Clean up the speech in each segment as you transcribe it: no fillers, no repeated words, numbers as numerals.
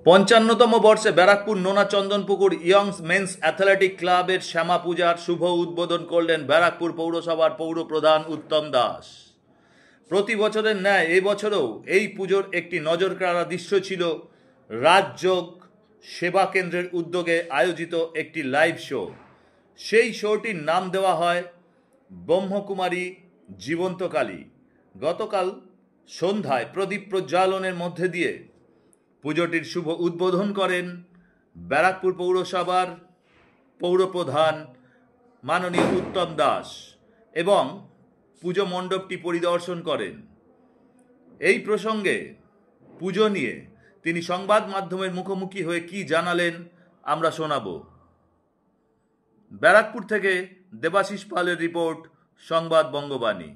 ৫৫তম বর্ষে ব্যারাকপুর নোনা Chandanpukur Young's men's athletic ক্লাবের শ্যামা পূজার শুভ উদ্বোধন করলেন ব্যারাকপুর পৌরসভার পৌরপ্রধান উত্তম দাস। প্রতি বছরের ন্যায় এই বছরেও এই পুজোর একটি নজরকাড়া দৃশ্য ছিল রাজযোগ সেবা কেন্দ্রের উদ্যোগে আয়োজিত একটি লাইভ শো। সেই শোটির নাম দেওয়া হয় ব্রহ্মকুমারী জীবন্ত কালী। গতকাল সন্ধ্যায় প্রদীপ প্রজ্বালনের মধ্যে দিয়ে পুজোটির শুভ উদ্বোধন করেন ব্যারাকপুর পৌরসভার পৌরপ্রধান মাননীয় উত্তম দাস এবং পুজো মণ্ডপটি পরিদর্শন করেন। এই প্রসঙ্গে পুজো নিয়ে তিনি সংবাদ মাধ্যমের মুখোমুখি হয়ে কি জানালেন আমরা শোনাব। ব্যারাকপুর থেকে দেবাশিস পালের রিপোর্ট, সংবাদ বঙ্গবাণী।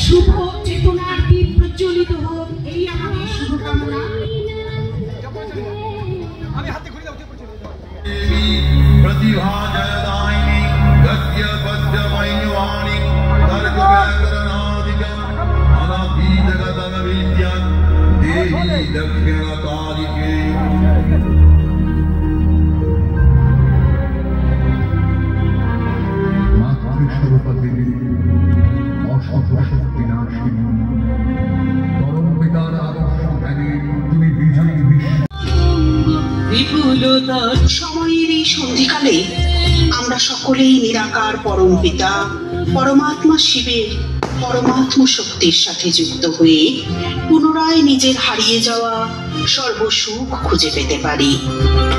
শুভ চেতনার দীপ প্রজ্বলিত হোক, এই আমাদের শুভকামনা। प्रतिभा जयदायिनी गद्य पद्य वैवाणी तर्क व्याकरणादिकं अनादीतगतं विद्या देहि दक्षिणकालिके। मातृस्वरूपा देवी অশক্তি নাশিনী পরম পিতার আদর্শ জ্ঞানে তুমি বিজয়ী বিপুলতার সময়ের এই সন্ধিকালে আমরা সকলেই নিরাকার পরম পিতা পরমাত্মা শিবের পরমাত্ম শক্তির সাথে যুক্ত হয়ে পুনরায় নিজের হারিয়ে যাওয়া সর্বসুখ খুঁজে পেতে পারি।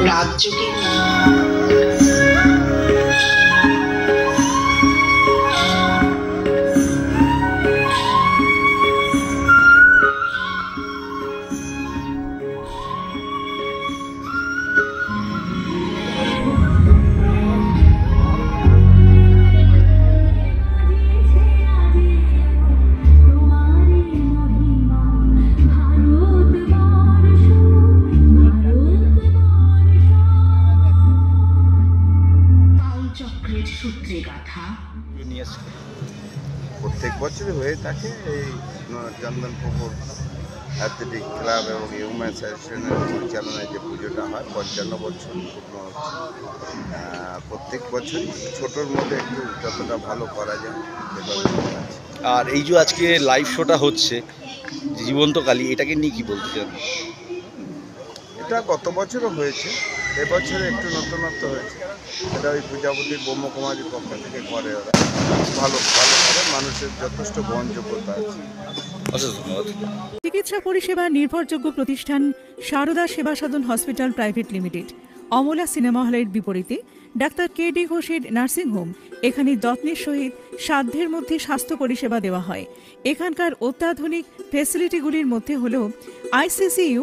রাজযোগে সূত্রে গাথা প্রত্যেক বছরই হয়ে থাকে। এই চন্দনপুকুর অ্যাথলেটিক ক্লাব এবং ইউম্যান অ্যাসোসিয়েশনের পরিচালনায় যে পুজোটা হয় ৫৫ বছর পূর্ণ হচ্ছে। প্রত্যেক বছরই ছোটোর মধ্যে একটু যতটা ভালো করা যায়। আর এই যে আজকে লাইভ শোটা হচ্ছে জীবন্ত কালী, এটাকে নিয়ে কি বলতে চান? এটা গত বছরও হয়েছে, এবছরে একটু নতুনত্ব হয়েছে। এটা ওই পূজাপতি ব্রহ্মকুমারীর পক্ষ থেকে করে, ওরা ভালো ভালো করে, মানুষের যথেষ্ট গ্রহণযোগ্যতা আছে। চিকিৎসা পরিষেবা নির্ভরযোগ্য প্রতিষ্ঠান Sarada Seva Sadhan hospital private limited Amala cinema হলের বিপরীতে ডাক্তার কে.ডি. ঘোষের নার্সিংহোম। এখানে যত্নের সহিত সাধ্যের মধ্যে স্বাস্থ্য পরিষেবা দেওয়া হয়। এখানকার অত্যাধুনিক ফেসিলিটিগুলির মধ্যে হল ICCU,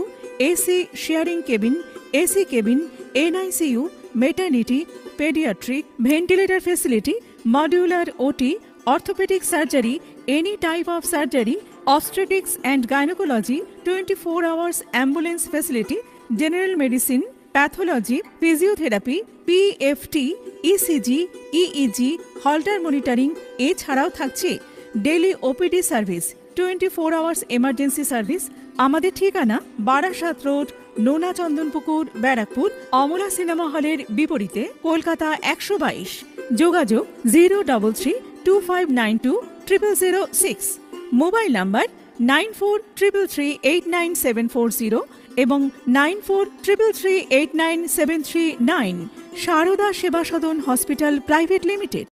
AC sharing cabin, AC cabin, NICU, maternity, paediatric, ventilator facility, modular OT, orthopaedic surgery, any type of surgery, obstetrics and gynecology, 24 hours ambulance facility, general medicine, pathology, physiotherapy, PFT, ECG, EEG, Holter monitoring। এছাড়াও থাকছে daily OPD service, 24 hours emergency service. আমাদের ঠিকানা Barasat road, নোনা Chandanpukur, Barrackpore, Amala cinema হলের বিপরীতে, কলকাতা ১২২। যোগাযোগ 0332592 006। Mobile number 9433389740 এবং 9433389739। সারদা সেবা সদন হসপিটাল প্রাইভেট লিমিটেড।